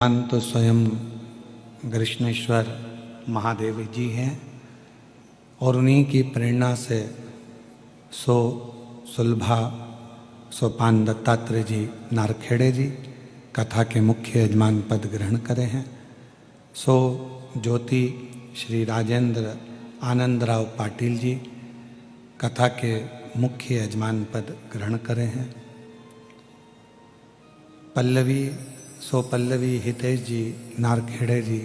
तो स्वयं कृष्णेश्वर महादेव जी हैं और उन्हीं की प्रेरणा से सुलभा सोपान दत्तात्रेय जी नारखेड़े जी कथा के मुख्य यजमान पद ग्रहण करे हैं। ज्योति श्री राजेंद्र आनंदराव पाटिल जी कथा के मुख्य यजमान पद ग्रहण करे हैं। पल्लवी हितेश जी नारखेड़े जी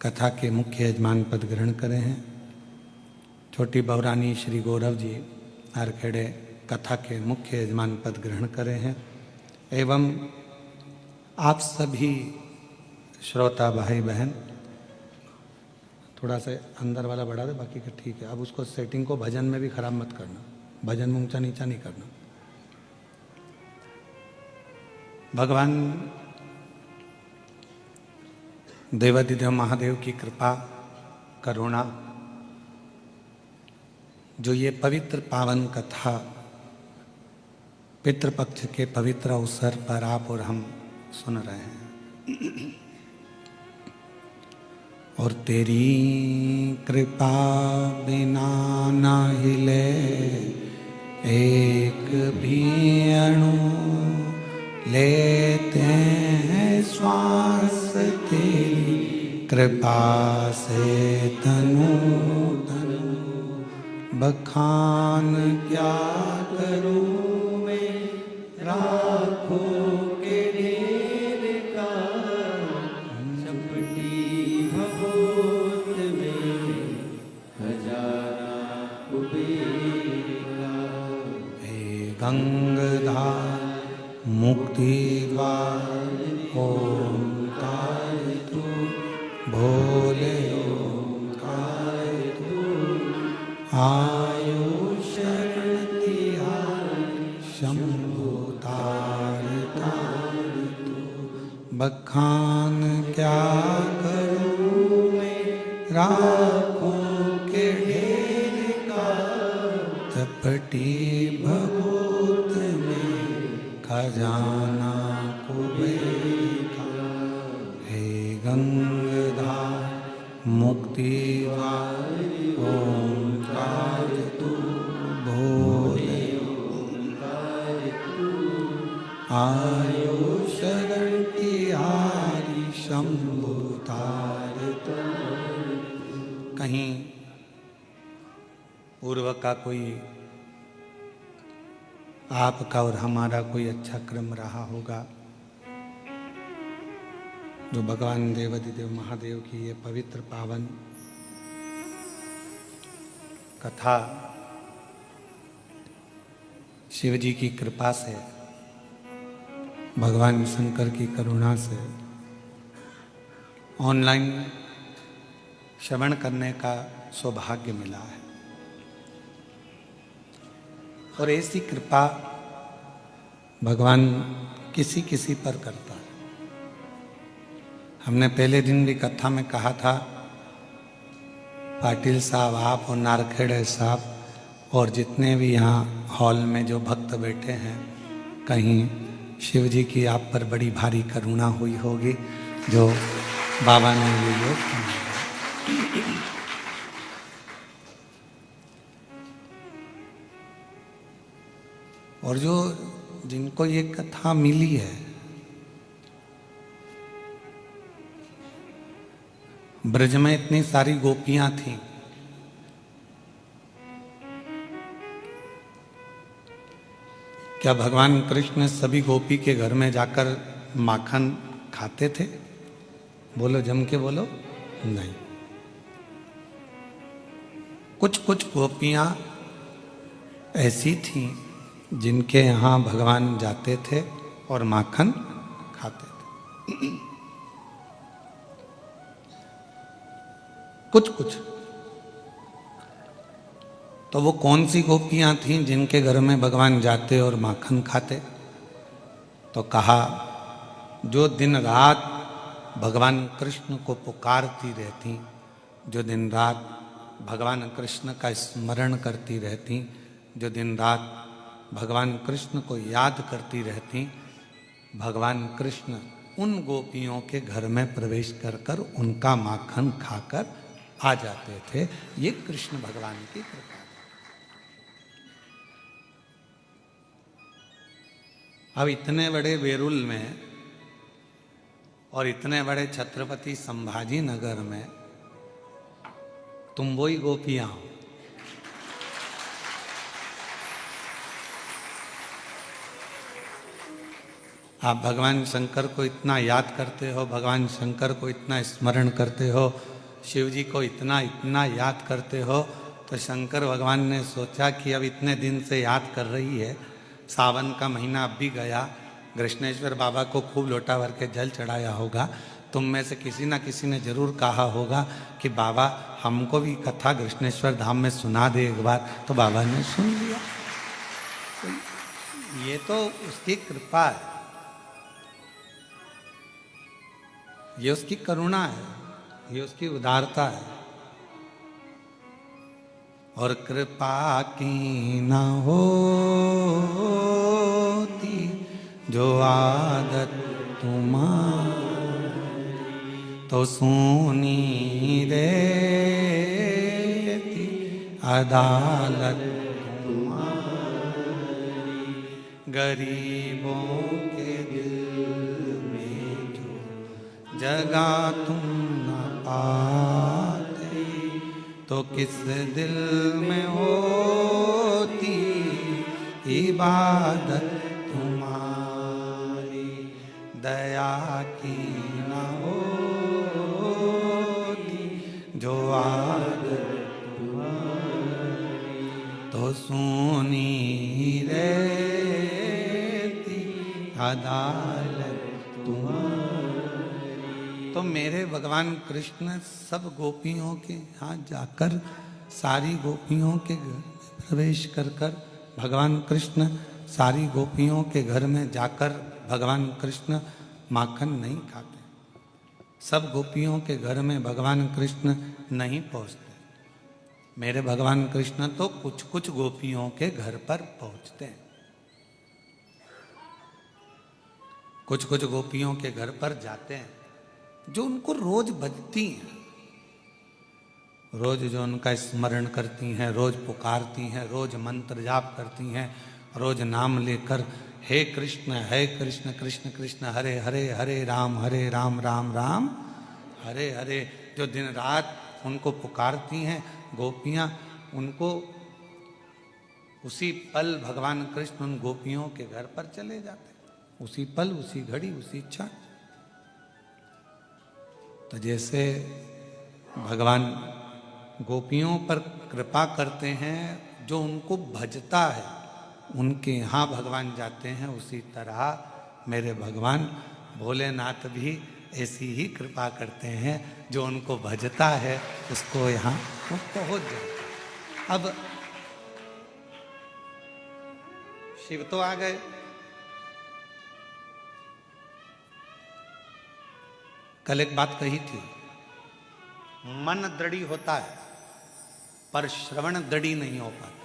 कथा के मुख्य यजमान पद ग्रहण करे हैं। छोटी बहुरानी श्री गौरव जी नारखेड़े कथा के मुख्य यजमान पद ग्रहण करे हैं। एवं आप सभी श्रोता भाई बहन, थोड़ा सा अंदर वाला बढ़ा दे, बाकी का ठीक है। अब उसको सेटिंग को भजन में भी खराब मत करना, भजन में ऊंचा नीचा नहीं करना। भगवान देवादिदेव महादेव की कृपा करुणा, जो ये पवित्र पावन कथा पितृपक्ष के पवित्र अवसर पर आप और हम सुन रहे हैं, और तेरी कृपा बिना ना हिले एक भी अणु, लेते हैं श्वास तेरी कृपा से तनु तनु। बखान क्या करूं मैं राखों के ढेर का, चपटी भभूत में हजारा कुबेर का। हे गंगाधार मुक्ति द्वार ओंकार तू, भोले ओंकार तू। आयु शरण तिहारी शंभु तार तार तू। बखान क्या करूं मैं राखों के ढेर का, चपटी भभूत में खजाना कुबेर का। हे गंगाधार मुक्ति द्वार ओंकार तू, भोले ओंकार तू। आयु शरण तिहारी शंभु तार तार। कहीं पूर्व का कोई आपका और हमारा कोई अच्छा क्रम रहा होगा, जो भगवान देवादिदेव महादेव की ये पवित्र पावन कथा शिव जी की कृपा से, भगवान शंकर की करुणा से ऑनलाइन श्रवण करने का सौभाग्य मिला है। और ऐसी कृपा भगवान किसी किसी पर करता है। हमने पहले दिन भी कथा में कहा था, पाटिल साहब, आप और नारखेड़े साहब और जितने भी यहाँ हॉल में जो भक्त बैठे हैं, कहीं शिव जी की आप पर बड़ी भारी करुणा हुई होगी, जो बाबा ने ये योग बनाया। और जो जिनको ये कथा मिली है, ब्रज में इतनी सारी गोपियां थीं, क्या भगवान कृष्ण सभी गोपी के घर में जाकर माखन खाते थे? बोलो, जम के बोलो। नहीं, कुछ कुछ गोपियां ऐसी थीं जिनके यहाँ भगवान जाते थे और माखन खाते थे। कुछ कुछ तो वो कौन सी गोपियां थीं जिनके घर में भगवान जाते और माखन खाते? तो कहा, जो दिन रात भगवान कृष्ण को पुकारती रहती, जो दिन रात भगवान कृष्ण का स्मरण करती रहती, जो दिन रात भगवान कृष्ण को याद करती रहती, भगवान कृष्ण उन गोपियों के घर में प्रवेश कर कर उनका माखन खाकर आ जाते थे। ये कृष्ण भगवान की कृपा। अब इतने बड़े बेरुल में और इतने बड़े छत्रपति संभाजी नगर में तुम वही गोपियां हो। आप भगवान शंकर को इतना याद करते हो, भगवान शंकर को इतना स्मरण करते हो, शिव जी को इतना इतना याद करते हो, तो शंकर भगवान ने सोचा कि अब इतने दिन से याद कर रही है, सावन का महीना अब भी गया, कृष्णेश्वर बाबा को खूब लोटा भर के जल चढ़ाया होगा, तुम में से किसी ना किसी ने जरूर कहा होगा कि बाबा हमको भी कथा कृष्णेश्वर धाम में सुना दे एक बार, तो बाबा ने सुन लिया। तो ये तो उसकी कृपा है, ये उसकी करुणा है, ये उसकी उदारता है। और कृपा की न होती जो आदत तुम्हारी, तो सुनी रहती अदालत तुम्हारी। गरीबों के दिल में जो जगा तुम न पाते, तो किस दिल में होती इबादत तुम्हारी। दया की न होती जो आदत तुम्हारी, तो सुनी रहती अदालत तुम्हारी। तो मेरे भगवान कृष्ण सब गोपियों के यहाँ जाकर, सारी गोपियों के घर में प्रवेश कर कर, भगवान कृष्ण सारी गोपियों के घर में जाकर भगवान कृष्ण माखन नहीं खाते। सब गोपियों के घर में भगवान कृष्ण नहीं पहुंचते। मेरे भगवान कृष्ण तो कुछ कुछ गोपियों के घर पर पहुंचते हैं, कुछ कुछ गोपियों के घर पर जाते हैं जो उनको रोज बजती हैं, रोज जो उनका स्मरण करती हैं, रोज पुकारती हैं, रोज मंत्र जाप करती हैं, रोज नाम लेकर हे कृष्ण कृष्ण कृष्ण हरे हरे, हरे राम राम राम हरे हरे, जो दिन रात उनको पुकारती हैं गोपियाँ, उनको उसी पल भगवान कृष्ण उन गोपियों के घर पर चले जाते हैं, उसी पल, उसी घड़ी, उसी इच्छा। तो जैसे भगवान गोपियों पर कृपा करते हैं, जो उनको भजता है उनके यहाँ भगवान जाते हैं, उसी तरह मेरे भगवान भोलेनाथ भी ऐसी ही कृपा करते हैं, जो उनको भजता है उसको यहाँ वो पहुँच जाते हैं। अब शिव तो आ गए, कल एक बात कही थी, मन दृढ़ी होता है पर श्रवण दृढ़ी नहीं हो पाता।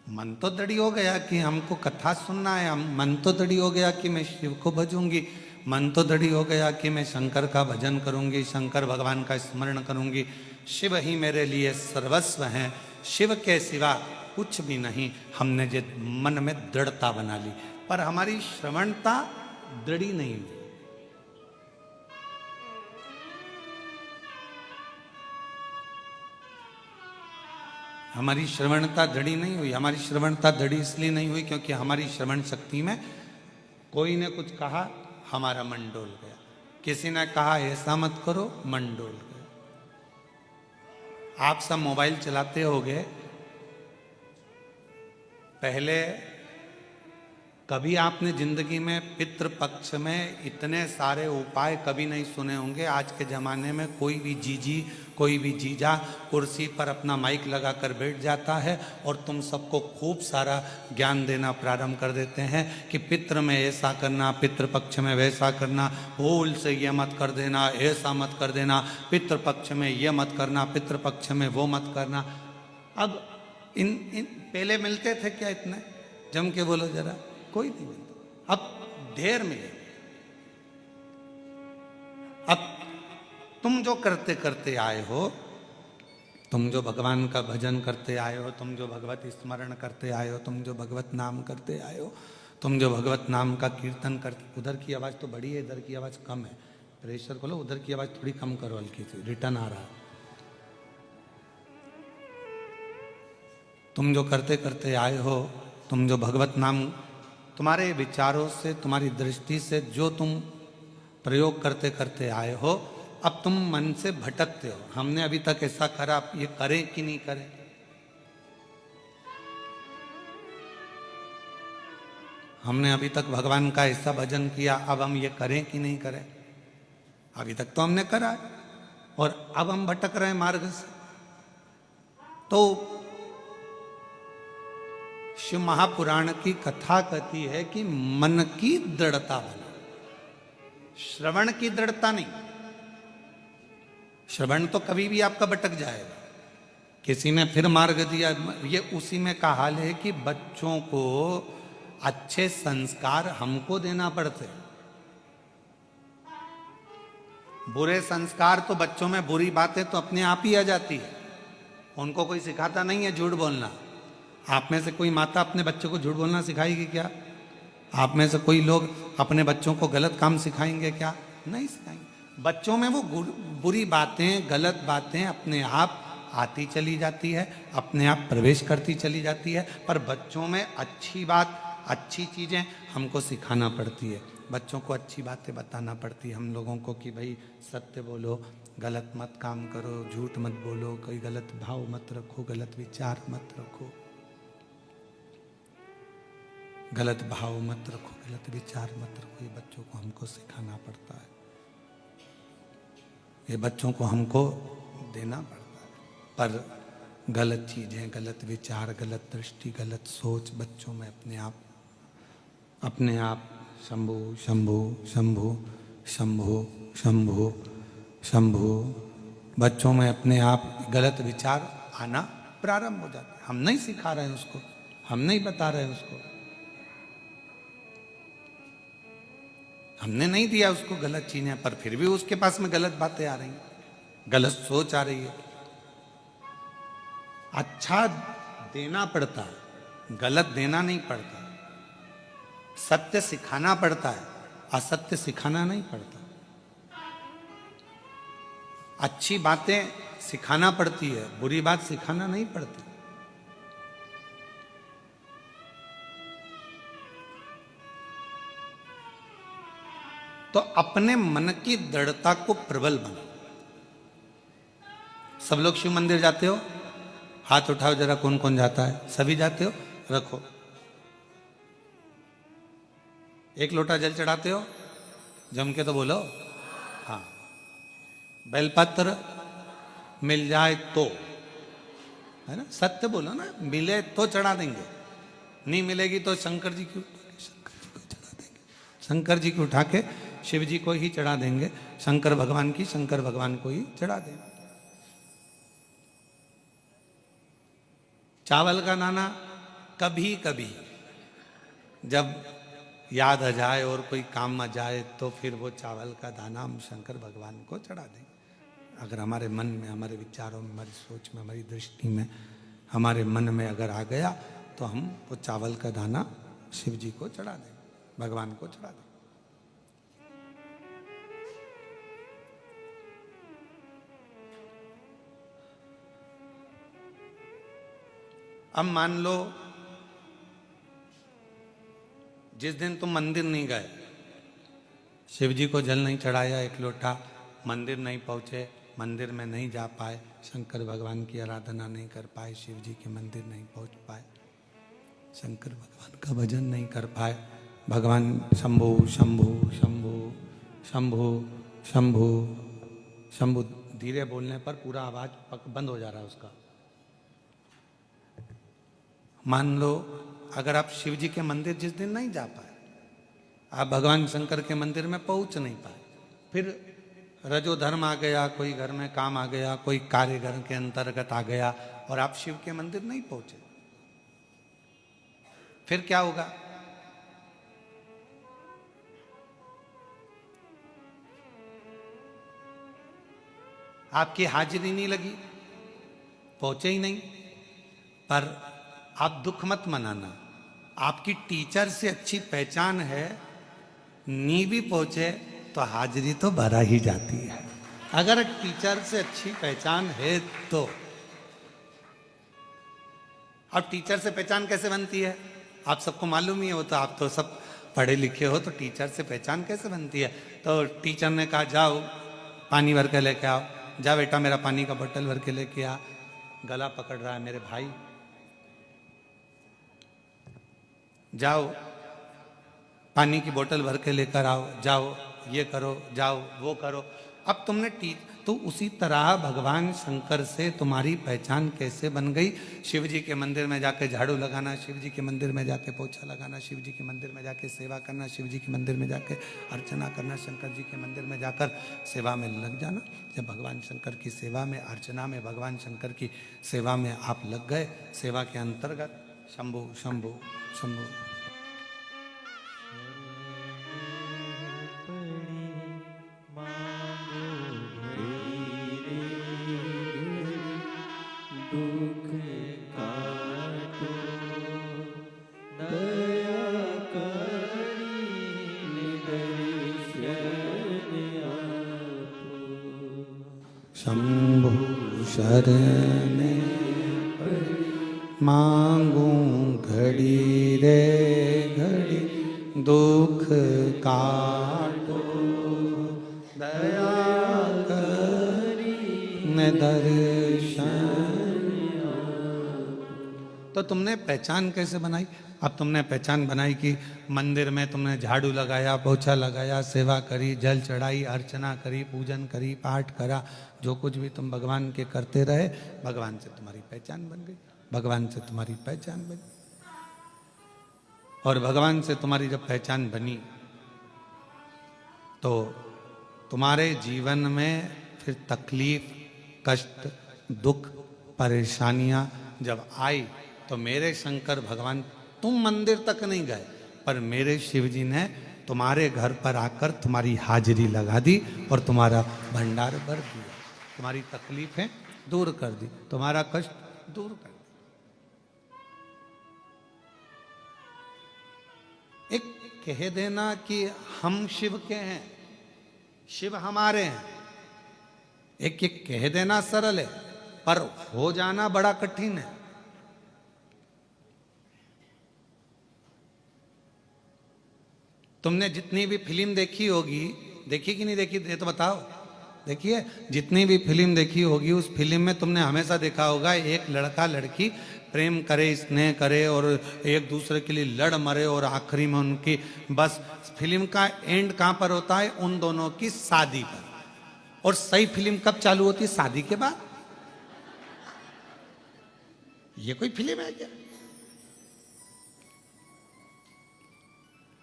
मन तो दृढ़ी हो गया कि हमको कथा सुनना है, मन तो दृढ़ी हो गया कि मैं शिव को भजूंगी, मन तो दृढ़ी हो गया कि मैं शंकर का भजन करूंगी, शंकर भगवान का स्मरण करूंगी, शिव ही मेरे लिए सर्वस्व हैं, शिव के सिवा कुछ भी नहीं। हमने जो मन में दृढ़ता बना ली, पर हमारी श्रवणता दृढ़ी नहीं हुई। हमारी श्रवणता दृढ़ी नहीं हुई। हमारी श्रवणता दृढ़ी इसलिए नहीं हुई क्योंकि हमारी श्रवण शक्ति में कोई ने कुछ कहा, हमारा मन डोल गया, किसी ने कहा ऐसा मत करो, मन डोल गया। आप सब मोबाइल चलाते होंगे, पहले कभी आपने जिंदगी में पितृपक्ष में इतने सारे उपाय कभी नहीं सुने होंगे। आज के ज़माने में कोई भी जीजी, कोई भी जीजा कुर्सी पर अपना माइक लगाकर बैठ जाता है और तुम सबको खूब सारा ज्ञान देना प्रारंभ कर देते हैं कि पितृ में ऐसा करना, पितृपक्ष में वैसा करना, भूल से ये मत कर देना, ऐसा मत कर देना, पितृपक्ष में ये मत करना, पितृपक्ष में वो मत करना। अब इन पहले मिलते थे क्या इतने? जम के बोलो जरा। कोई नहीं मिलता। अब ढेर मिले। अब तुम जो करते करते आए हो, तुम जो भगवान का भजन करते आए हो, तुम जो भगवत स्मरण करते आए हो, तुम जो भगवत नाम करते आए हो, तुम जो भगवत नाम का कीर्तन करते, उधर की आवाज तो बड़ी है, इधर की आवाज कम है। प्रेशर खोलो, उधर की आवाज थोड़ी कम करो, हल्की सी रिटर्न आ रहा है। तुम जो करते करते आए हो, तुम जो भगवत नाम, तुम्हारे विचारों से, तुम्हारी दृष्टि से जो तुम प्रयोग करते करते आए हो, अब तुम मन से भटकते हो। हमने अभी तक ऐसा करा, ये करें कि नहीं करें। हमने अभी तक भगवान का ऐसा भजन किया, अब हम ये करें कि नहीं करें। अभी तक तो हमने करा है और अब हम भटक रहे हैं मार्ग से। तो शिव महापुराण की कथा कहती है कि मन की दृढ़ता बना, श्रवण की दृढ़ता नहीं। श्रवण तो कभी भी आपका भटक जाएगा। किसी ने फिर मार्ग दिया, ये उसी में का हाल है कि बच्चों को अच्छे संस्कार हमको देना पड़ते। बुरे संस्कार तो बच्चों में, बुरी बातें तो अपने आप ही आ जाती है, उनको कोई सिखाता नहीं है झूठ बोलना। आप में से कोई माता अपने बच्चों को झूठ बोलना सिखाएगी क्या? आप में से कोई लोग अपने बच्चों को गलत काम सिखाएंगे क्या? नहीं सिखाएंगे। बच्चों में वो बुरी बातें, गलत बातें अपने आप आती चली जाती है, अपने आप प्रवेश करती चली जाती है। पर बच्चों में अच्छी बात, अच्छी चीज़ें हमको सिखाना पड़ती है। बच्चों को अच्छी बातें बताना पड़ती है हम लोगों को कि भाई सत्य बोलो, गलत मत काम करो, झूठ मत बोलो, कोई गलत भाव मत रखो, गलत विचार मत रखो, गलत भाव मत रखो, गलत विचार मत रखो। ये बच्चों को हमको सिखाना पड़ता है, ये बच्चों को हमको देना पड़ता है। पर गलत चीज़ें, गलत विचार, गलत दृष्टि, गलत सोच बच्चों में अपने आप शंभु शंभु शंभु शंभु शंभु शंभु, बच्चों में अपने आप गलत विचार आना प्रारंभ हो जाता है। हम नहीं सिखा रहे हैं उसको, हम नहीं बता रहे हैं उसको, हमने नहीं दिया उसको गलत चीजें, पर फिर भी उसके पास में गलत बातें आ रही हैं, गलत सोच आ रही है। अच्छा देना पड़ता है, गलत देना नहीं पड़ता। सत्य सिखाना पड़ता है, असत्य सिखाना नहीं पड़ता। अच्छी बातें सिखाना पड़ती है, बुरी बात सिखाना नहीं पड़ती। तो अपने मन की दृढ़ता को प्रबल बना। सब लोग शिव मंदिर जाते हो? हाथ उठाओ जरा, कौन कौन जाता है? सभी जाते हो? रखो। एक लोटा जल चढ़ाते हो? जम के तो बोलो हाँ। बेलपत्र मिल जाए तो, है ना, सत्य बोलो ना, मिले तो चढ़ा देंगे, नहीं मिलेगी तो शंकर जी को चढ़ा देंगे, शंकर जी को उठा के शिव जी को ही चढ़ा देंगे, शंकर भगवान की, शंकर भगवान को ही चढ़ा देंगे। चावल का दाना कभी कभी जब याद आ जाए और कोई काम आ जाए तो फिर वो चावल का दाना हम शंकर भगवान को चढ़ा देंगे। अगर हमारे मन में, हमारे विचारों में, हमारी सोच में, हमारी दृष्टि में, हमारे मन में अगर आ गया तो हम वो चावल का दाना शिव जी को चढ़ा देंगे, भगवान को चढ़ा देंगे। अब मान लो जिस दिन तुम मंदिर नहीं गए, शिव जी को जल नहीं चढ़ाया, एक लोटा, मंदिर नहीं पहुंचे, मंदिर में नहीं जा पाए, शंकर भगवान की आराधना नहीं कर पाए, शिव जी के मंदिर नहीं पहुंच पाए, शंकर भगवान का भजन नहीं कर पाए, भगवान शंभु शंभु शंभु शंभु शंभु शंभु धीरे बोलने पर पूरा आवाज बंद हो जा रहा है उसका। मान लो अगर आप शिव जी के मंदिर जिस दिन नहीं जा पाए, आप भगवान शंकर के मंदिर में पहुंच नहीं पाए, फिर रजो धर्म आ गया, कोई घर में काम आ गया, कोई कार्य घर के अंतर्गत आ गया और आप शिव के मंदिर नहीं पहुंचे, फिर क्या होगा? आपकी हाजिरी नहीं लगी, पहुंचे ही नहीं। पर आप दुख मत मनाना, आपकी टीचर से अच्छी पहचान है, नी भी पहुंचे तो हाजिरी तो भरा ही जाती है। अगर टीचर से अच्छी पहचान है तो। अब टीचर से पहचान कैसे बनती है आप सबको मालूम ही हो, तो आप तो सब पढ़े लिखे हो, तो टीचर से पहचान कैसे बनती है। तो टीचर ने कहा जाओ पानी भर के लेके आओ, जा बेटा मेरा पानी का बोतल भर के लेके आ, गला पकड़ रहा है मेरे भाई, जाओ पानी की बोतल भर के लेकर आओ, जाओ ये करो, जाओ वो करो। अब तुमने तो उसी तरह भगवान शंकर से तुम्हारी पहचान कैसे बन गई। शिव जी के मंदिर में जाके झाड़ू लगाना, शिव जी के मंदिर में जाके पोछा लगाना, शिव जी के मंदिर में जाके सेवा करना, शिव जी के मंदिर में जाके अर्चना करना, शंकर जी के मंदिर में जाकर सेवा में लग जाना। जब भगवान शंकर की सेवा में, अर्चना में, भगवान शंकर की सेवा में आप लग गए, सेवा के अंतर्गत शंभु शंभु शंभु शंभु शरण मांगू घड़ी रे घड़ी, दुख काटो दया करी न दर्शन। तो तुमने पहचान कैसे बनाई। अब तुमने पहचान बनाई कि मंदिर में तुमने झाड़ू लगाया, पोछा लगाया, सेवा करी, जल चढ़ाई, अर्चना करी, पूजन करी, पाठ करा, जो कुछ भी तुम भगवान के करते रहे, भगवान से तुम्हारी पहचान बन गई। भगवान से तुम्हारी पहचान बनी, और भगवान से तुम्हारी जब पहचान बनी तो तुम्हारे जीवन में फिर तकलीफ, कष्ट, दुख, परेशानियां जब आई तो मेरे शंकर भगवान, तुम मंदिर तक नहीं गए पर मेरे शिव जी ने तुम्हारे घर पर आकर तुम्हारी हाजिरी लगा दी और तुम्हारा भंडार भर दिया, तुम्हारी तकलीफें दूर कर दी, तुम्हारा कष्ट दूर कर दिया। एक कह देना कि हम शिव के हैं, शिव हमारे हैं, एक एक कह देना सरल है, पर हो जाना बड़ा कठिन है। तुमने जितनी भी फिल्म देखी होगी, देखी कि नहीं देखी ये तो बताओ, देखिए जितनी भी फिल्म देखी होगी उस फिल्म में तुमने हमेशा देखा होगा एक लड़का लड़की प्रेम करे, स्नेह करे और एक दूसरे के लिए लड़ मरे, और आखिरी में उनकी बस फिल्म का एंड कहां पर होता है, उन दोनों की शादी पर। और सही फिल्म कब चालू होती है, शादी के बाद। ये कोई फिल्म है क्या,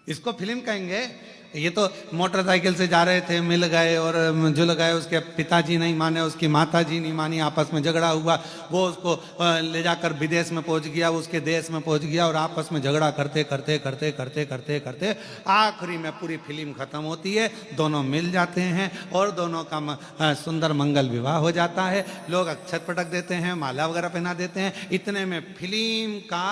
इसको फिल्म कहेंगे। ये तो मोटरसाइकिल से जा रहे थे, मिल गए और जुल गए, उसके पिताजी नहीं माने, उसकी माताजी नहीं मानी, आपस में झगड़ा हुआ, वो उसको ले जाकर विदेश में पहुंच गया, उसके देश में पहुंच गया, और आपस में झगड़ा करते करते करते करते करते करते आखिरी में पूरी फिल्म खत्म होती है, दोनों मिल जाते हैं और दोनों का सुंदर मंगल विवाह हो जाता है। लोग अक्षत पटक देते हैं, माला वगैरह पहना देते हैं, इतने में फिल्म का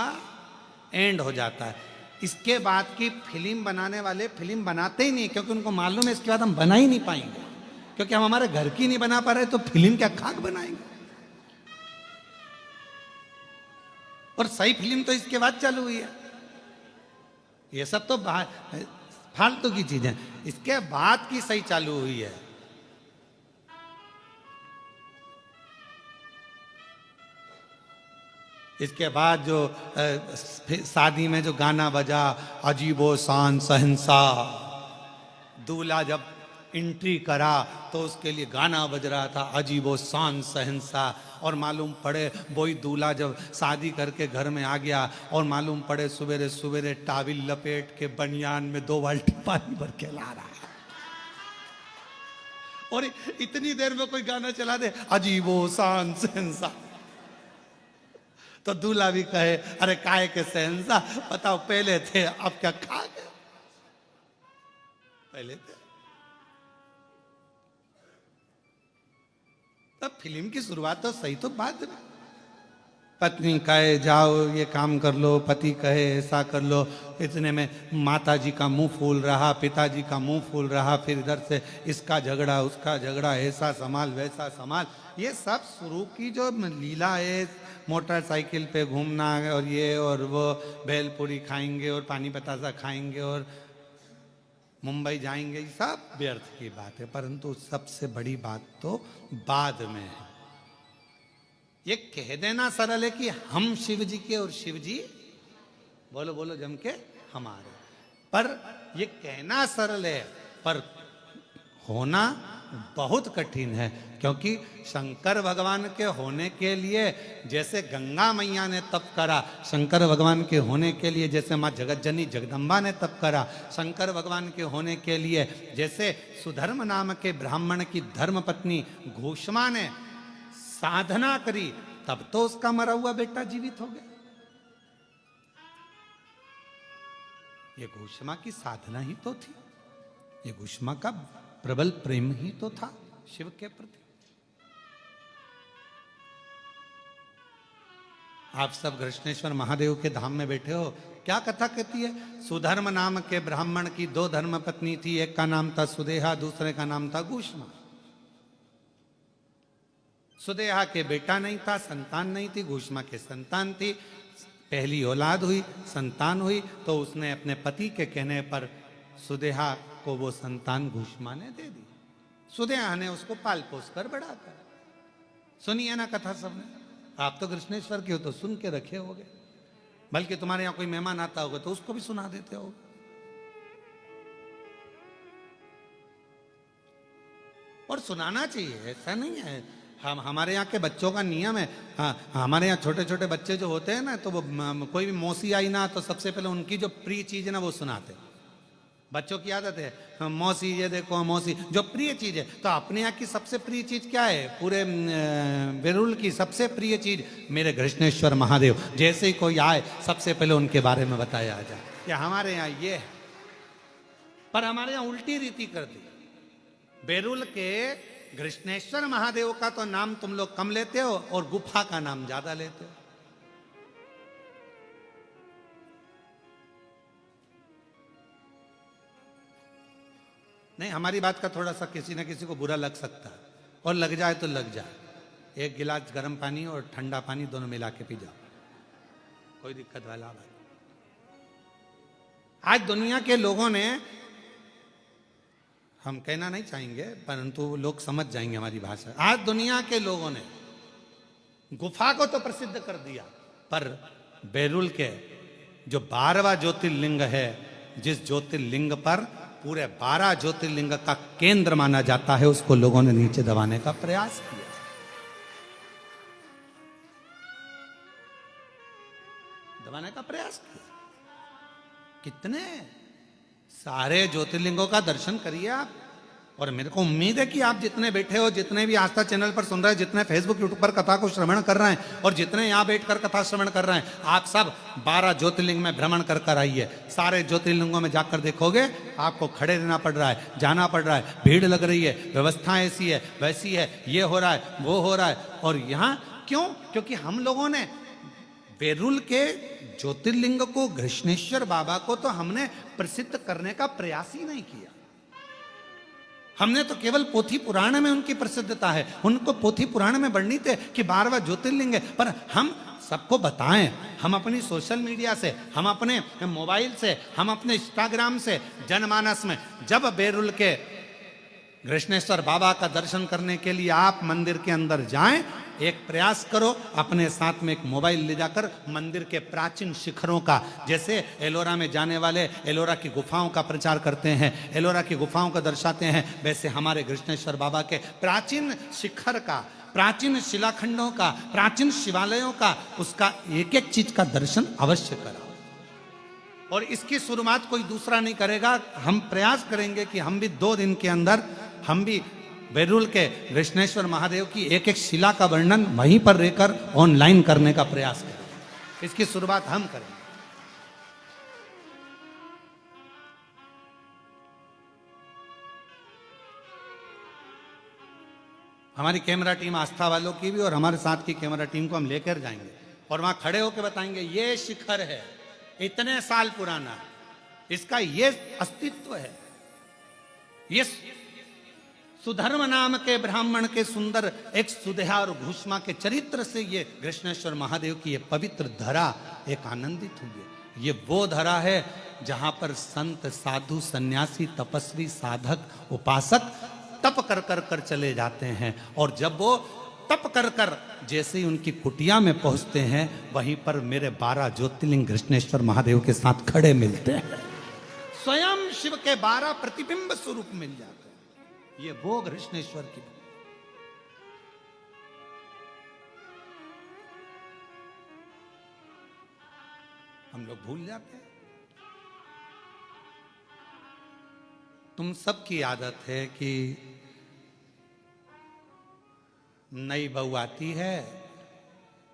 एंड हो जाता है। इसके बाद की फिल्म बनाने वाले फिल्म बनाते ही नहीं, क्योंकि उनको मालूम है इसके बाद हम बना ही नहीं पाएंगे, क्योंकि हम हमारे घर की नहीं बना पा रहे तो फिल्म क्या खाक बनाएंगे। और सही फिल्म तो इसके बाद चालू हुई है। ये सब तो फालतू की चीजें, इसके बाद की सही चालू हुई है। इसके बाद जो शादी में जो गाना बजा, अजीबो शान सहनसा, दूल्हा जब एंट्री करा तो उसके लिए गाना बज रहा था, अजीबो शान सहनसा। और मालूम पड़े वही दूल्हा जब शादी करके घर में आ गया और मालूम पड़े सवेरे सवेरे टाविल लपेट के बनियान में 2 बाल्टी पानी भर के ला रहा है, और इतनी देर में कोई गाना चला दे, अजीबो शान सहनसा, तो दूल्हा भी कहे अरे काहे के सहनसा, बताओ पहले थे अब क्या खा गए, पहले थे। तो फिल्म की शुरुआत तो सही, तो बाद में पत्नी कहे जाओ ये काम कर लो, पति कहे ऐसा कर लो, इतने में माता जी का मुंह फूल रहा, पिताजी का मुंह फूल रहा, फिर इधर से इसका झगड़ा उसका झगड़ा, ऐसा संभाल वैसा संभाल। ये सब शुरू की जो लीला है, मोटरसाइकिल पे घूमना और ये और वो, भेलपूरी खाएंगे और पानी बतासा खाएंगे और मुंबई जाएंगे, ये सब व्यर्थ की बात है। परंतु सबसे बड़ी बात तो बाद में है। ये कह देना सरल है कि हम शिव जी के और शिव जी बोलो बोलो जम के हमारे, पर ये कहना सरल है पर होना बहुत कठिन है। क्योंकि शंकर भगवान के होने के लिए जैसे गंगा मैया ने तप करा, शंकर भगवान के होने के लिए जैसे माँ जगतजनी जगदम्बा ने तप करा, शंकर भगवान के होने के लिए जैसे सुधर्म नाम के ब्राह्मण की धर्म पत्नी घोषमा ने साधना करी, तब तो उसका मरा हुआ बेटा जीवित हो गया। ये घोषमा की साधना ही तो थी, ये घोषमा का प्रबल प्रेम ही तो था शिव के प्रति। आप सब कृष्णेश्वर महादेव के धाम में बैठे हो, क्या कथा कहती है? सुधर्म नाम के ब्राह्मण की दो धर्म पत्नी थी, एक का नाम था सुदेहा, दूसरे का नाम था घोषमा। सुदेहा के बेटा नहीं था, संतान नहीं थी, घोषमा के संतान थी। पहली औलाद हुई, संतान हुई, तो उसने अपने पति के कहने पर सुदेहा को वो संतान घोषमा ने दे दी। सुदेहा ने उसको पाल पोस कर बड़ा कर। सुनिए ना कथा सबने, आप तो कृष्णेश्वर के हो तो सुन के रखे होगे, बल्कि तुम्हारे यहां कोई मेहमान आता होगा तो उसको भी सुना देते हो। और सुनाना चाहिए, ऐसा नहीं है। हम हमारे यहाँ के बच्चों का नियम है, हाँ हमारे यहाँ छोटे छोटे बच्चे जो होते हैं ना, तो वो कोई भी मौसी आई ना तो सबसे पहले उनकी जो प्रिय चीज है ना वो सुनाते हैं। बच्चों की आदत है, हाँ, मौसी ये देखो मौसी, जो प्रिय चीज है। तो अपने यहाँ की सबसे प्रिय चीज क्या है? पूरे बेरुल की सबसे प्रिय चीज मेरे कृष्णेश्वर महादेव। जैसे ही कोई आए सबसे पहले उनके बारे में बताया जाए कि हमारे यहाँ ये है। पर हमारे यहाँ उल्टी रीति कर दी। बेरुल के कृष्णेश्वर महादेव का तो नाम तुम लोग कम लेते हो और गुफा का नाम ज्यादा लेते हो। नहीं, हमारी बात का थोड़ा सा किसी न किसी को बुरा लग सकता है, और लग जाए तो लग जाए। एक गिलास गर्म पानी और ठंडा पानी दोनों मिला के पी जाओ, कोई दिक्कत वाला बात। आज दुनिया के लोगों ने, हम कहना नहीं चाहेंगे परंतु लोग समझ जाएंगे हमारी भाषा, आज दुनिया के लोगों ने गुफा को तो प्रसिद्ध कर दिया, पर बेरुल के जो 12वां ज्योतिर्लिंग है, जिस ज्योतिर्लिंग पर पूरे 12 ज्योतिर्लिंग का केंद्र माना जाता है, उसको लोगों ने नीचे दबाने का प्रयास किया। दबाने का प्रयास किया। कितने सारे ज्योतिर्लिंगों का दर्शन करिए आप। और मेरे को उम्मीद है कि आप जितने बैठे हो, जितने भी आस्था चैनल पर सुन रहे हैं, जितने फेसबुक यूट्यूब पर कथा को श्रवण कर रहे हैं और जितने यहाँ बैठकर कथा श्रवण कर रहे हैं, आप सब 12 ज्योतिर्लिंग में भ्रमण कर कर आइए। सारे ज्योतिर्लिंगों में जाकर देखोगे आपको खड़े रहना पड़ रहा है, जाना पड़ रहा है, भीड़ लग रही है, व्यवस्था ऐसी है वैसी है, ये हो रहा है वो हो रहा है। और यहाँ क्यों? क्योंकि हम लोगों ने बेरुल के ज्योतिर्लिंग को, कृष्णेश्वर बाबा को तो हमने प्रसिद्ध करने का प्रयास ही नहीं किया। हमने तो केवल पोथी पुराण में उनकी प्रसिद्धता है, उनको पोथी पुराण में वर्णित है कि 12वां ज्योतिर्लिंग है, पर हम सबको बताएं, हम अपनी सोशल मीडिया से, हम अपने मोबाइल से, हम अपने इंस्टाग्राम से, जनमानस में जब बेरुल के कृष्णेश्वर बाबा का दर्शन करने के लिए आप मंदिर के अंदर जाएं, एक प्रयास करो, अपने साथ में एक मोबाइल ले जाकर मंदिर के प्राचीन शिखरों का, जैसे एलोरा में जाने वाले एलोरा की गुफाओं का प्रचार करते हैं, एलोरा की गुफाओं का दर्शाते हैं, वैसे हमारे कृष्णेश्वर बाबा के प्राचीन शिखर का, प्राचीन शिलाखंडों का, प्राचीन शिवालयों का, उसका एक एक चीज का दर्शन अवश्य कराओ। और इसकी शुरुआत कोई दूसरा नहीं करेगा, हम प्रयास करेंगे कि हम भी 2 दिन के अंदर हम भी बेरुल के कृष्णेश्वर महादेव की एक एक शिला का वर्णन वहीं पर रहकर ऑनलाइन करने का प्रयास करें। इसकी शुरुआत हम करें। हमारी कैमरा टीम आस्था वालों की भी और हमारे साथ की कैमरा टीम को हम लेकर जाएंगे और वहां खड़े होकर बताएंगे ये शिखर है, इतने साल पुराना, इसका ये अस्तित्व है, ये सुधर्म नाम के ब्राह्मण के सुंदर एक सुधा और घुष्मा के चरित्र से ये कृष्णेश्वर महादेव की ये पवित्र धरा एक आनंदित हुई है। ये वो धरा है जहां पर संत साधु सन्यासी तपस्वी साधक उपासक तप कर कर कर चले जाते हैं और जब वो तप कर कर जैसे ही उनकी कुटिया में पहुंचते हैं वहीं पर मेरे 12 ज्योतिर्लिंग कृष्णेश्वर महादेव के साथ खड़े मिलते हैं। स्वयं शिव के 12 प्रतिबिंब स्वरूप मिल जाते हैं। ये वो कृष्णेश्वर की हम लोग भूल जाते हैं। तुम सबकी आदत है कि नई बहू आती है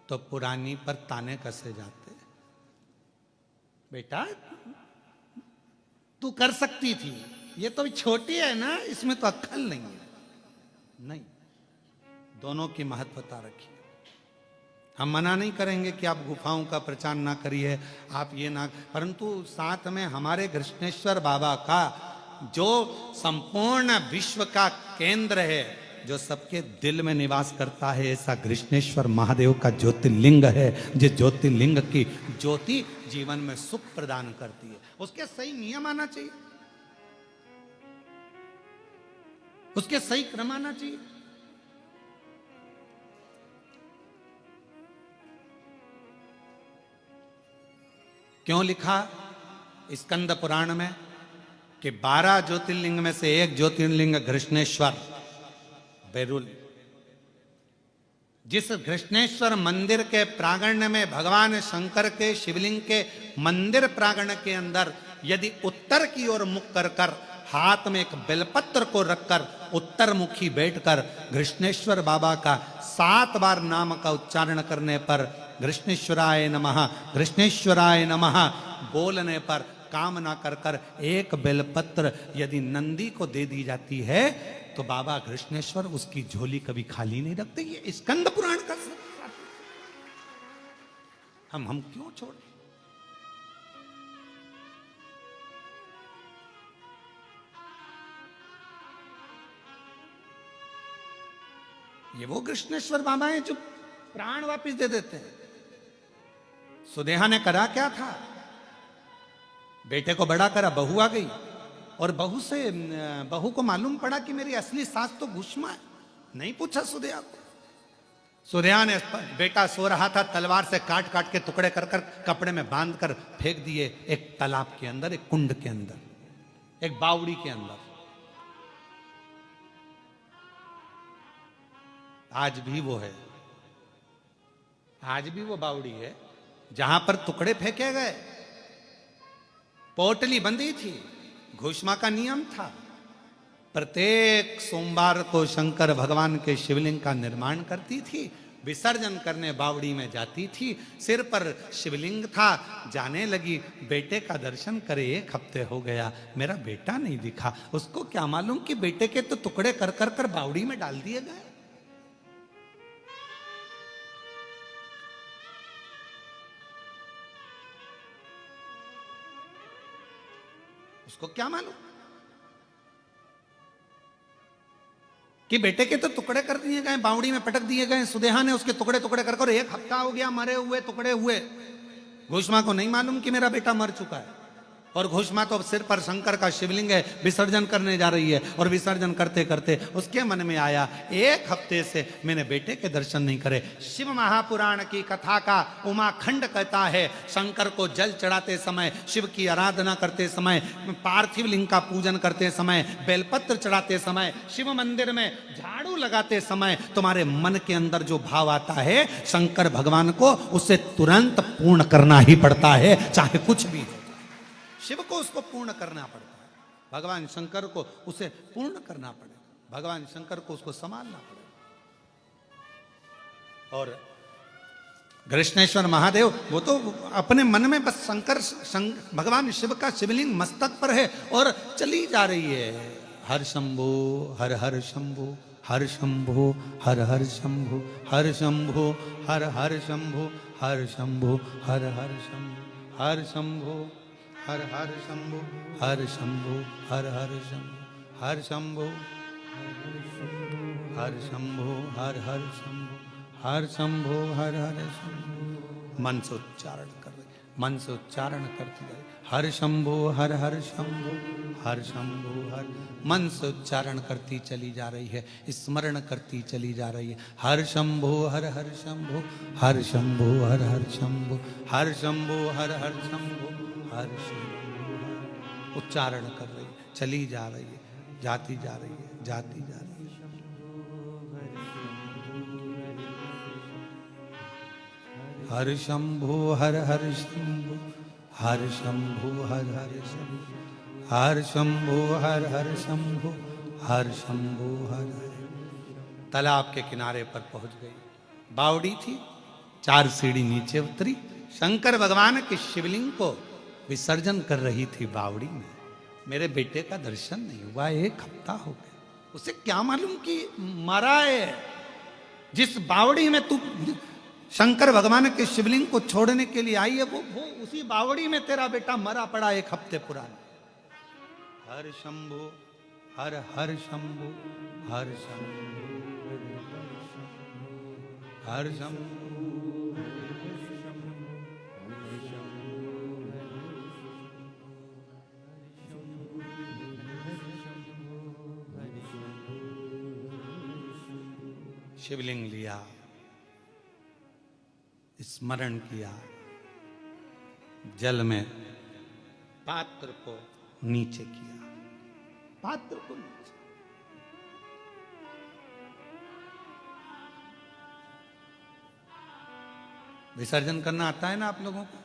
तो पुरानी पर ताने कसे जाते। बेटा तू कर सकती थी, ये तो छोटी है ना, इसमें तो अक्ल नहीं है। नहीं, दोनों की महत्वता रखिए। हम मना नहीं करेंगे कि आप गुफाओं का प्रचार ना करिए, आप ये ना, परंतु साथ में हमारे कृष्णेश्वर बाबा का जो संपूर्ण विश्व का केंद्र है, जो सबके दिल में निवास करता है, ऐसा कृष्णेश्वर महादेव का ज्योतिर्लिंग है, जिस ज्योतिर्लिंग की ज्योति जीवन में सुख प्रदान करती है। उसके सही नियम आना चाहिए, उसके सही क्रम आना चाहिए। क्यों लिखा स्कंद पुराण में कि 12 ज्योतिर्लिंग में से एक ज्योतिर्लिंग कृष्णेश्वर बैरुल। जिस कृष्णेश्वर मंदिर के प्रांगण में भगवान शंकर के शिवलिंग के मंदिर प्रांगण के अंदर यदि उत्तर की ओर मुख कर कर हाथ में एक बेलपत्र को रखकर उत्तर मुखी बैठकर कृष्णेश्वर बाबा का 7 बार नाम का उच्चारण करने पर कृष्णेश्वराय नमः, कृष्णेश्वराय नमः बोलने पर कामना कर कर एक बेलपत्र यदि नंदी को दे दी जाती है तो बाबा कृष्णेश्वर उसकी झोली कभी खाली नहीं रखते। ये स्कंद पुराण का हम क्यों छोड़। ये वो कृष्णेश्वर बाबा हैं जो प्राण वापिस दे देते हैं। सुदेहा ने करा क्या था, बेटे को बड़ा करा, बहू आ गई और बहू को मालूम पड़ा कि मेरी असली सास तो घुष्मा है। नहीं पूछा सुदेहा को। सुदेहा ने, बेटा सो रहा था, तलवार से काट काट के टुकड़े कर कर कपड़े में बांध कर फेंक दिए एक तालाब के अंदर, एक कुंड के अंदर, एक बावड़ी के अंदर। आज भी वो है, आज भी वो बावड़ी है जहां पर टुकड़े फेंके गए। पोटली बंधी थी, घुष्मा का नियम था। प्रत्येक सोमवार को शंकर भगवान के शिवलिंग का निर्माण करती थी, विसर्जन करने बावड़ी में जाती थी। सिर पर शिवलिंग था, जाने लगी, बेटे का दर्शन करे 1 हफ्ते हो गया, मेरा बेटा नहीं दिखा। उसको क्या मालूम कि बेटे के तो टुकड़े कर कर कर बावड़ी में डाल दिए गए। उसको क्या मालूम कि बेटे के तो टुकड़े कर दिए गए, बावड़ी में पटक दिए गए। सुदेहा ने उसके टुकड़े टुकड़े कर कर 1 हफ्ता हो गया मरे हुए, टुकड़े हुए। घुष्मा को नहीं मालूम कि मेरा बेटा मर चुका है। और घुष्मा तो सिर पर शंकर का शिवलिंग है, विसर्जन करने जा रही है। और विसर्जन करते करते उसके मन में आया 1 हफ्ते से मैंने बेटे के दर्शन नहीं करे। शिव महापुराण की कथा का उमाखंड कहता है, शंकर को जल चढ़ाते समय, शिव की आराधना करते समय, पार्थिव लिंग का पूजन करते समय, बेलपत्र चढ़ाते समय, शिव मंदिर में झाड़ू लगाते समय तुम्हारे मन के अंदर जो भाव आता है शंकर भगवान को उसे तुरंत पूर्ण करना ही पड़ता है, चाहे कुछ भी। शिव को उसको पूर्ण करना पड़ता है, भगवान शंकर को उसे पूर्ण करना पड़ेगा, भगवान शंकर को उसको संभालना पड़ेगा। और कृष्णेश्वर महादेव वो तो अपने मन में बस भगवान शिव का शिवलिंग मस्तक पर है और चली जा रही है, हर शंभु हर हर शंभु हर शंभो हर हर शंभो हर शंभो हर हर शंभो हर शंभो हर हर शंभो हर शंभो हर हर शंभो हर शंभो हर हर शंभो हर शंभो हर शंभो हर हर शंभो हर शंभो हर हर शंभो। मन से उच्चारण कर रहे, मन से उच्चारण करती जाए, हर शंभो हर हर शंभो हर शंभो हर, मन से उच्चारण करती चली जा रही है, स्मरण करती चली जा रही है, हर शंभो हर हर शंभो हर शंभो हर हर शंभो हर शंभो हर हर शंभो हर शंभो हर, उच्चारण कर रही है, चली जा रही है, जाती जा रही है, जाती जा रही है। हर शंभो हर हर शंभो हर शंभो हर हर शंभो हर शंभो हर हर शंभो हर शंभो हर हर। तालाब के किनारे पर पहुंच गई, बावड़ी थी, 4 सीढ़ी नीचे उतरी, शंकर भगवान के शिवलिंग को विसर्जन कर रही थी बावड़ी में। मेरे बेटे का दर्शन नहीं हुआ, 1 हफ्ता हो गया। उसे क्या मालूम कि मरा है। जिस बावड़ी में तू शंकर भगवान के शिवलिंग को छोड़ने के लिए आई है, वो उसी बावड़ी में तेरा बेटा मरा पड़ा 1 हफ्ते पुराना। हर शंभो हर हर शंभो हर शंभो हर शंभो। शिवलिंग लिया, स्मरण किया, जल में पात्र को नीचे किया, पात्र को नीचे। विसर्जन करना आता है ना आप लोगों को?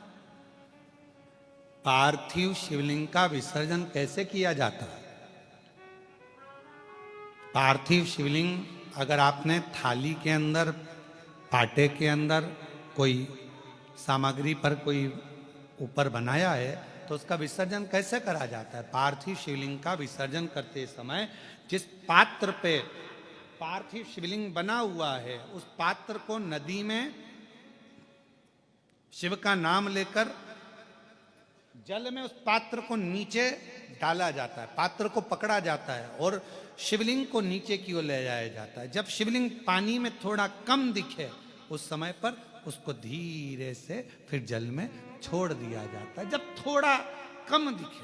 पार्थिव शिवलिंग का विसर्जन कैसे किया जाता है? पार्थिव शिवलिंग अगर आपने थाली के अंदर, पाटे के अंदर कोई सामग्री पर कोई ऊपर बनाया है तो उसका विसर्जन कैसे करा जाता है? पार्थिव शिवलिंग का विसर्जन करते समय जिस पात्र पे पार्थिव शिवलिंग बना हुआ है उस पात्र को नदी में शिव का नाम लेकर जल में उस पात्र को नीचे डाला जाता है, पात्र को पकड़ा जाता है और शिवलिंग को नीचे की ओर ले जाया जाता है। जब शिवलिंग पानी में थोड़ा कम दिखे उस समय पर उसको धीरे से फिर जल में छोड़ दिया जाता है। जब थोड़ा कम दिखे,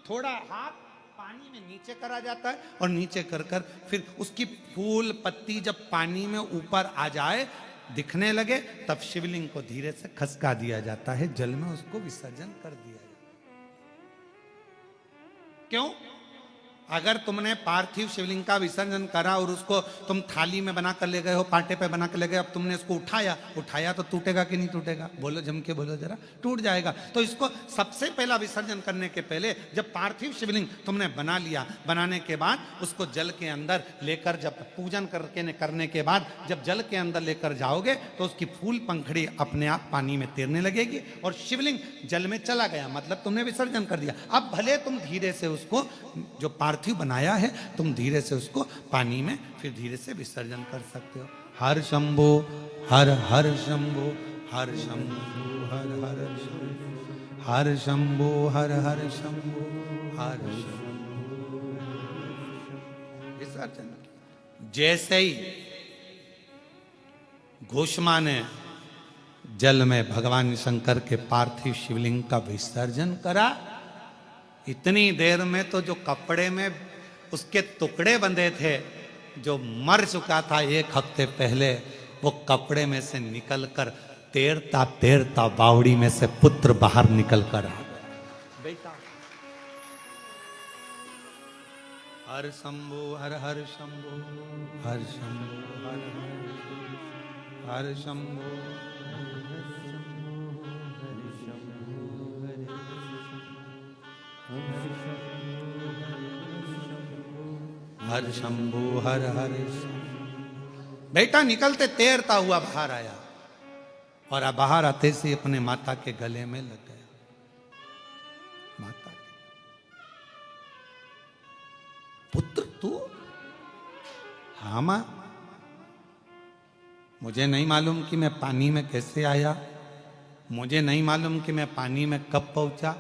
थोड़ा हाथ पानी में नीचे करा जाता है और नीचे कर कर फिर उसकी फूल पत्ती जब पानी में ऊपर आ जाए, दिखने लगे, तब शिवलिंग को धीरे से खसका दिया जाता है, जल में उसको विसर्जन कर दिया जाता है। क्यों? अगर तुमने पार्थिव शिवलिंग का विसर्जन करा और उसको तुम थाली में बना कर ले गए हो, पाटे पे बना कर ले गए, अब तुमने इसको उठाया तो टूटेगा कि नहीं टूटेगा? बोलो, जम के बोलो जरा, टूट जाएगा। तो इसको सबसे पहला विसर्जन करने के पहले जब पार्थिव शिवलिंग तुमने बना लिया, बनाने के बाद उसको जल के अंदर लेकर, जब पूजन करने के बाद जब जल के अंदर लेकर जाओगे तो उसकी फूल पंखड़ी अपने आप पानी में तैरने लगेगी और शिवलिंग जल में चला गया, मतलब तुमने विसर्जन कर दिया। अब भले तुम धीरे से उसको, जो पार्थिव बनाया है, तुम धीरे से उसको पानी में फिर धीरे से विसर्जन कर सकते हो। हर शंभो हर हर शंभो हर शंभो हर हर शंभो हर शंभो हर हर शंभो हर शंभो विसर्जन। जैसे ही घोषमा ने जल में भगवान शंकर के पार्थिव शिवलिंग का विसर्जन करा, इतनी देर में तो जो कपड़े में उसके टुकड़े बंधे थे, जो मर चुका था 1 हफ्ते पहले, वो कपड़े में से निकलकर तैरता तैरता बावड़ी में से पुत्र बाहर निकलकर आ गया। बेटा हर शंभो हर हर शंभो हर शंभो हर हर शंभो हर शंभो हर हर। बेटा निकलते तैरता हुआ बाहर आया और अब बाहर आते से अपने माता के गले में लग गया। माता पुत्र तू? हाँ माँ, मुझे नहीं मालूम कि मैं पानी में कैसे आया, मुझे नहीं मालूम कि मैं पानी में कब पहुंचा,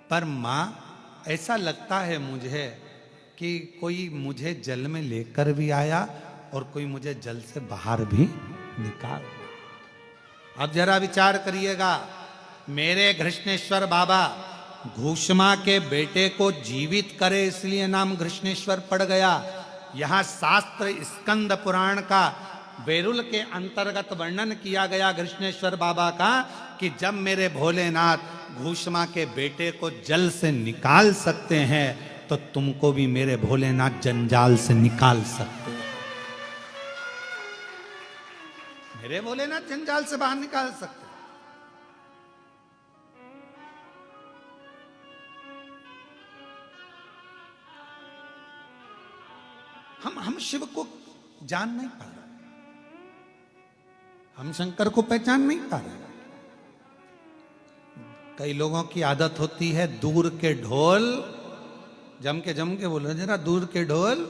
पर माँ ऐसा लगता है मुझे कि कोई मुझे जल में लेकर भी आया और कोई मुझे जल से बाहर भी निकाल। अब जरा विचार करिएगा, मेरे घृष्णेश्वर बाबा घूषमा के बेटे को जीवित करे इसलिए नाम घृष्णेश्वर पड़ गया। यहां शास्त्र स्कंद पुराण का बेरुल के अंतर्गत वर्णन किया गया घृष्णेश्वर बाबा का कि जब मेरे भोलेनाथ घूषमा के बेटे को जल से निकाल सकते हैं तो तुमको भी मेरे भोलेनाथ जंजाल से निकाल सकते हैं। मेरे भोलेनाथ जंजाल से बाहर निकाल सकते हैं। हम शिव को जान नहीं पा रहे, हम शंकर को पहचान नहीं पा रहे। कई लोगों की आदत होती है दूर के ढोल जम के बोलो जरा, दूर के ढोल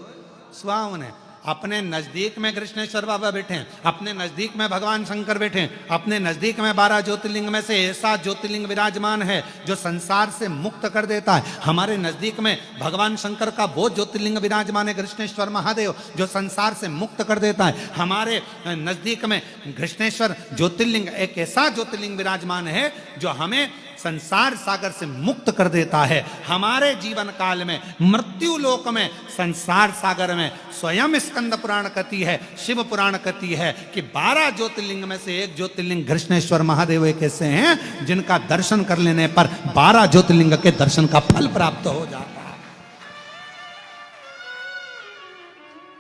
सुहावने। अपने नजदीक में कृष्णेश्वर बाबा बैठे हैं, अपने नजदीक में भगवान शंकर बैठे हैं, अपने नजदीक में 12 ज्योतिर्लिंग में से ऐसा ज्योतिर्लिंग विराजमान है जो संसार से मुक्त कर देता है। हमारे नजदीक में भगवान शंकर का वो ज्योतिर्लिंग विराजमान है कृष्णेश्वर महादेव जो संसार से मुक्त कर देता है। हमारे नजदीक में कृष्णेश्वर ज्योतिर्लिंग एक ऐसा ज्योतिर्लिंग विराजमान है जो हमें संसार सागर से मुक्त कर देता है। हमारे जीवन काल में मृत्यु लोक में संसार सागर में स्वयं स्कंद पुराण कहती है, शिव पुराण कहती है कि 12 ज्योतिर्लिंग में से एक ज्योतिर्लिंग कृष्णेश्वर महादेव एक ऐसे हैं जिनका दर्शन कर लेने पर 12 ज्योतिर्लिंग के दर्शन का फल प्राप्त हो जाता है।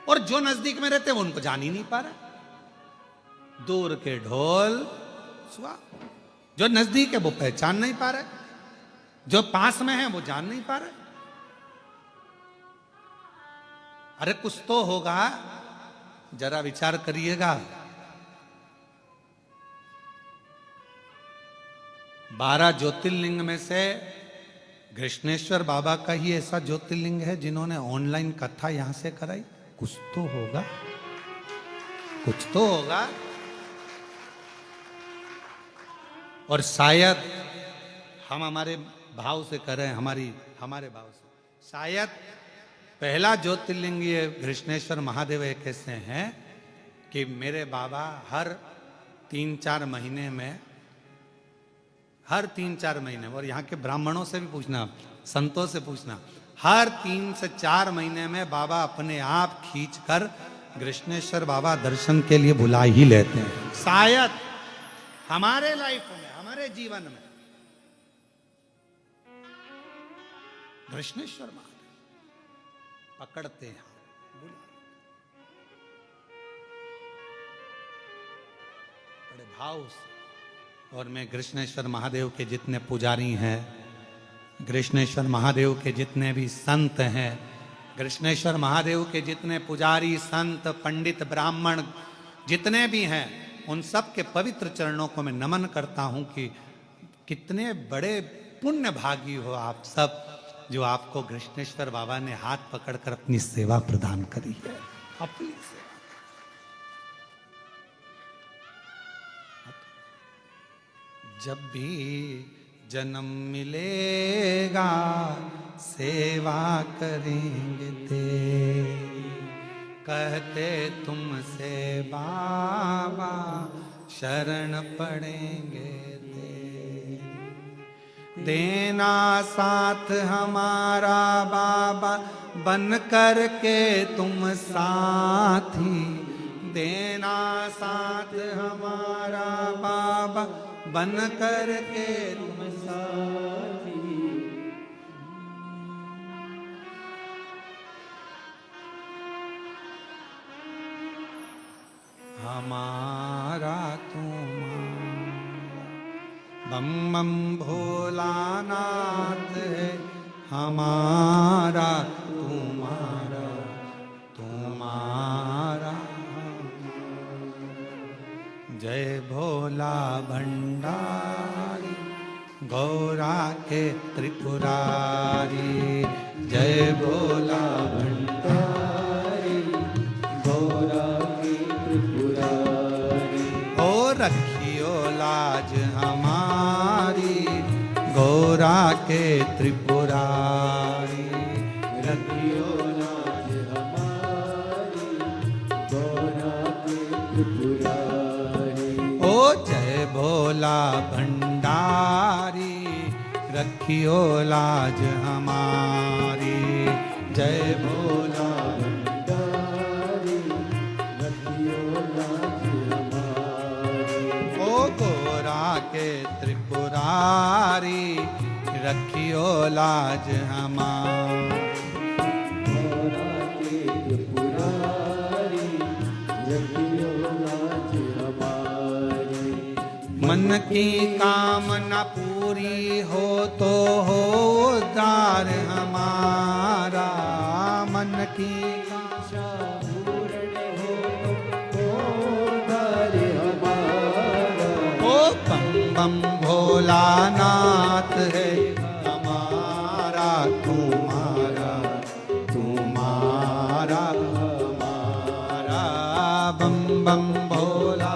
और जो नजदीक में रहते हैं उनको जान ही नहीं पा रहे। दूर के ढोल सुहा, जो नजदीक है वो पहचान नहीं पा रहे, जो पास में है वो जान नहीं पा रहे। अरे कुछ तो होगा, जरा विचार करिएगा। 12 ज्योतिर्लिंग में से कृष्णेश्वर बाबा का ही ऐसा ज्योतिर्लिंग है जिन्होंने ऑनलाइन कथा यहां से कराई। कुछ तो होगा, कुछ तो होगा। और शायद हम हमारे भाव से करें, हमारे भाव से शायद पहला ज्योतिर्लिंग ये कृष्णेश्वर महादेव एक ऐसे हैं कि मेरे बाबा हर 3-4 महीने में, हर 3-4 महीने, और यहाँ के ब्राह्मणों से भी पूछना, संतों से पूछना, हर 3 से 4 महीने में बाबा अपने आप खींचकर कृष्णेश्वर बाबा दर्शन के लिए बुला ही लेते हैं। शायद हमारे लाइफ में, हमारे जीवन में कृष्णेश्वर महादेव पकड़ते हैं, बड़े भाव से। और मैं कृष्णेश्वर महादेव के जितने पुजारी हैं, कृष्णेश्वर महादेव के जितने भी संत हैं, कृष्णेश्वर महादेव के जितने पुजारी संत पंडित ब्राह्मण जितने भी हैं, उन सब के पवित्र चरणों को मैं नमन करता हूं कि कितने बड़े पुण्य भागी हो आप सब जो आपको कृष्णेश्वर बाबा ने हाथ पकड़कर अपनी सेवा प्रदान करी है। अपनी सेवा, जब भी जन्म मिलेगा सेवा करेंगे तेरी, कहते तुमसे बाबा शरण पड़ेंगे तेरी, देना साथ हमारा बाबा बन कर के तुम साथी, देना साथ हमारा बाबा बन कर के तुम साथी। हमारा तुम्हारा बम बम भोलानाथ है, हमारा तुम्हारा तुम्हारा। जय भोला भंडारी गौरा के त्रिपुरारी, जय भोला भंडारी रखियो लाज हमारी, गौरा के त्रिपुरारी। ओ जय भोला भंडारी, रखियो लाज हमारी। जय भोला भंडारी, रखियो लाज हमारी। ओ गोरा के त्रिपुरारी, रखियो लाज हमारी। गौरा के त्रिपुरारी, रखियो लाज हमारी। मन की कामना पूरी हो तो हो उद्धार हमारा। मन की आशा पूर्ण हो उद्धार हमारा। ओ बम बम भोलानाथ है हमारा, तुम्हारा तुम्हारा हमारा। बम बम भोला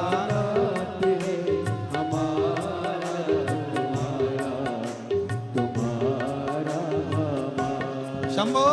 शंभो।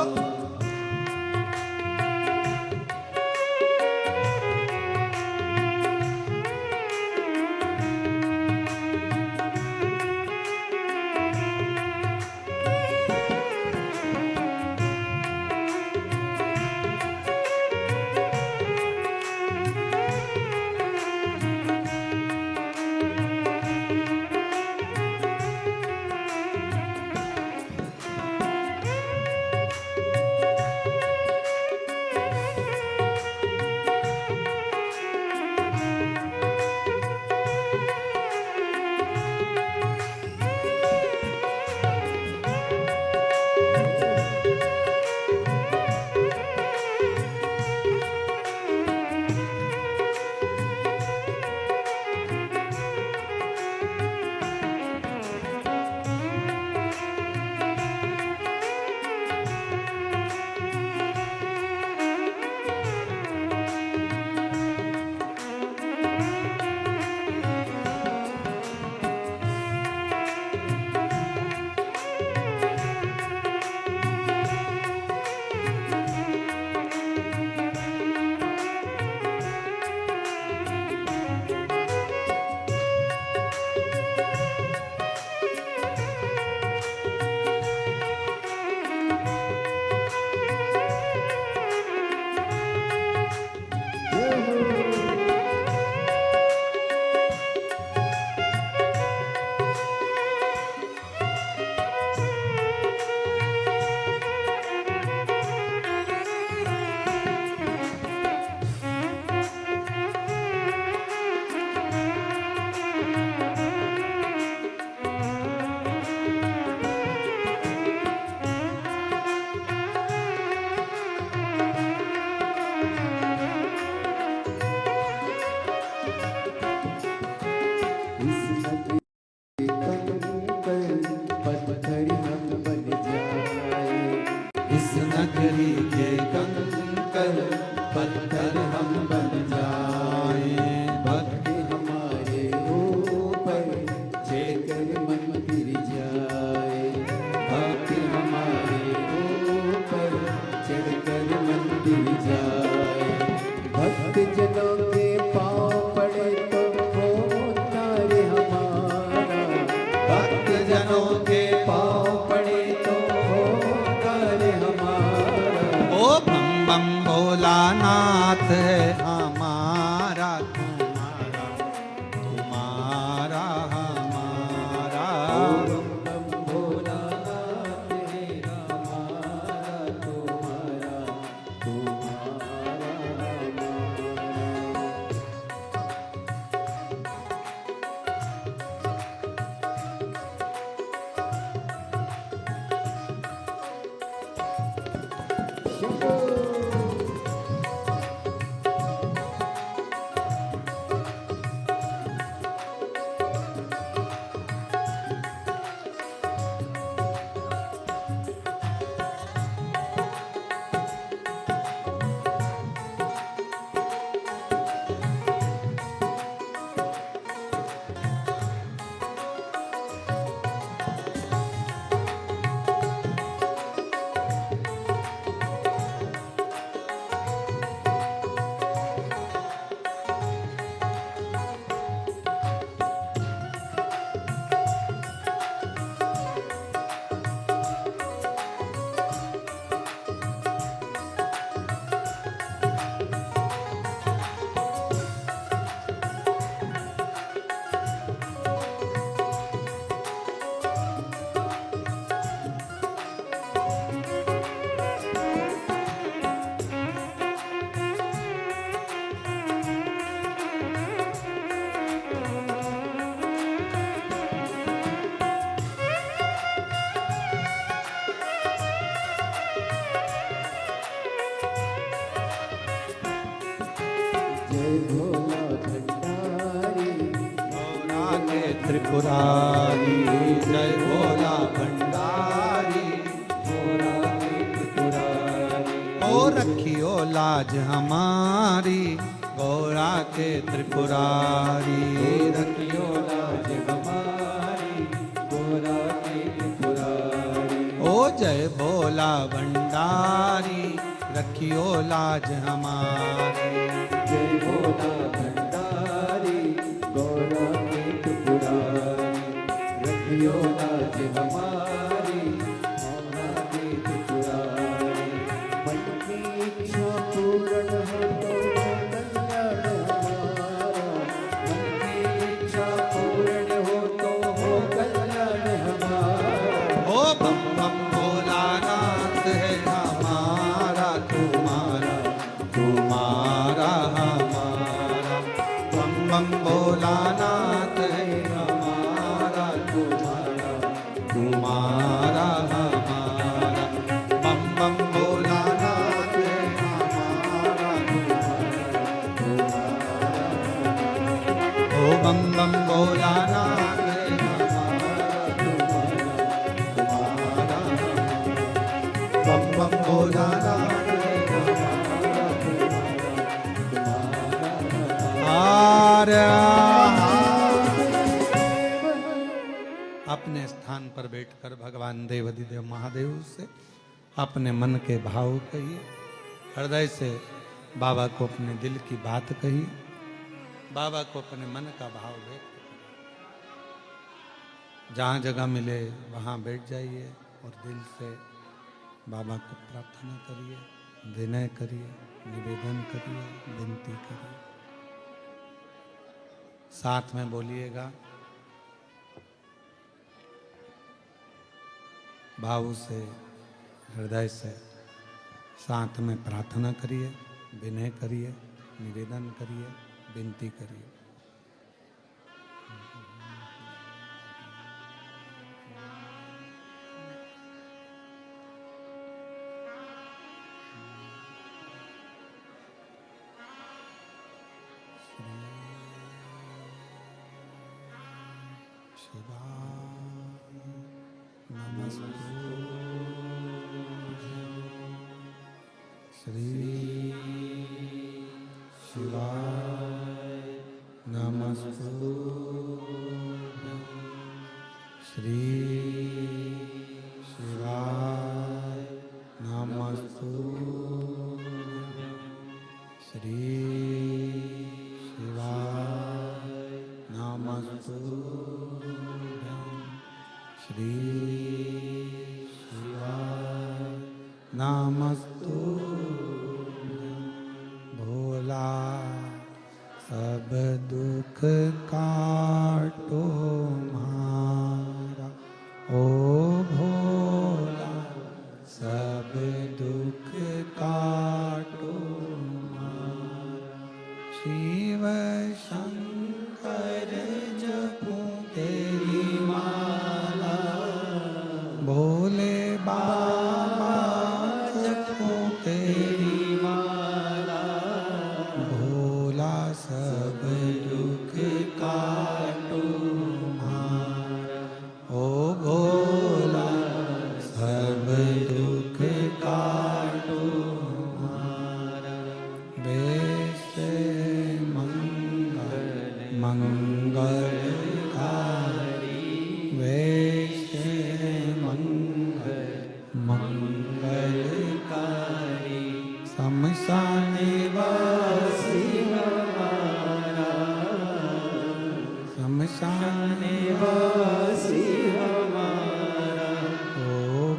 नगरी के कंकर पत्थर हम बन जाए। भक्त हमारे ऊपर छेकर मन गिर जाए। भक्त हमारे ऊपर चढ़कर मन गिर जाए। भक्त जनों के पाँव पड़े तो हो उद्धार हमारा। भक्त जनों के पाँव पड़े तो हो उद्धार हमारा। ओ बम बम भोलानाथ है हमारा, तुम्हारा तुम्हारा हमारा। बम भोलानाथ है हमारा, तुम्हारा तुम्हारा हमारा। भोला भंडारी गौरा के त्रिपुरारी जय भोला भंडारी भोला के त्रिपुरारी ओ रखियो लाज हमारी गौरा के त्रिपुरारी रखियो लाज हमारी गौरा के त्रिपुरारी ओ जय भोला भंडारी रखियो लाज हमारी जय भोला भंडारी गौरा के त्रिपुरारी रखियो लाज हमारी गौरा के त्रिपुरारी मन की इच्छा पूर्ण हो तो कल्याण हमारा मन की इच्छा पूर्ण हो तो हो कल्याण हमारा ओ बम बम भोलानाथ है हमारा तुम्हारा तुम्हारा हमारा बम बम भोलानाथ है हमारा तुम्हारा तुम्हारा हमारा बम बम भोलानाथ है हमारा तुम्हारा ओ बम बम भोलानाथ है हमारा बम बम भोलानाथ अपने स्थान पर बैठकर भगवान देवाधिदेव महादेव से अपने मन के भाव कहिए, हृदय से बाबा को अपने दिल की बात कहिए, बाबा को अपने मन का भाव व्यक्त करिए। जहाँ जगह मिले वहाँ बैठ जाइए और दिल से बाबा को प्रार्थना करिए, विनय करिए, निवेदन करिए, विनती करिए। साथ में बोलिएगा, भाव से हृदय से साथ में प्रार्थना करिए, विनय करिए, निवेदन करिए, विनती करिए। श्री शिवाय नमस्तुभ्यं श्री शिवाय नमस्तुभ्यं श्री शिवाय नमस्तुभ्यं श्री शिवाय नमस्तुभ्यं भोला सब दुख काटो मारा ओ भोला सब दुख काटो मारा शिव शंकर जपू तेरी माला भोले बाबा जपू तेरी माला भोला सब दुख काटो मारा ओ भोला सब दुख काटो मारा वैसे मंगल मंगलकारी वैसे मंगल मंगलकारी शमशाने वासी हमारा शमशाने वासी हमारा ओ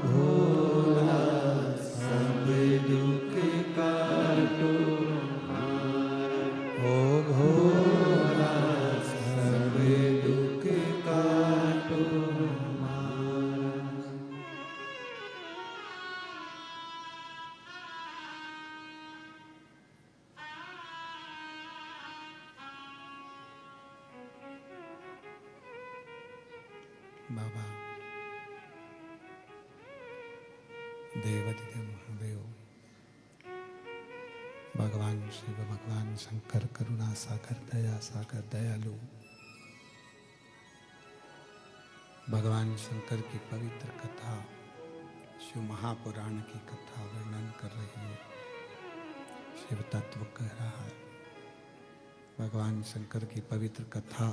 भोला सब दुख काटो ओ भोला सब दुख काटो बाबा देवाधिदेव महादेव भगवान शिव, भगवान शंकर करुणा सागर, दया सागर, दयालु। भगवान शंकर की पवित्र कथा, शिव महापुराण की कथा वर्णन कर रही है। शिव तत्व कह रहा है। भगवान शंकर की पवित्र कथा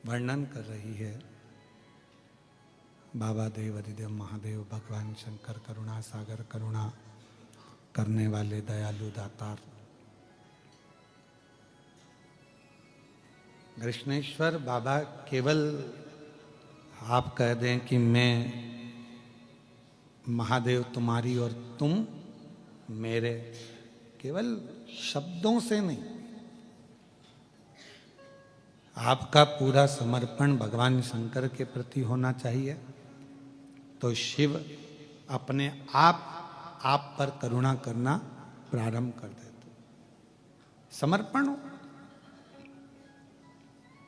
वर्णन कर रही है। बाबा देव अधिदेव महादेव भगवान शंकर करुणा सागर, करुणा करने वाले दयालु दातार। कृष्णेश्वर बाबा केवल आप कह दें कि मैं महादेव तुम्हारी और तुम मेरे, केवल शब्दों से नहीं, आपका पूरा समर्पण भगवान शंकर के प्रति होना चाहिए। तो शिव अपने आप पर करुणा करना प्रारंभ कर देते। समर्पण हो।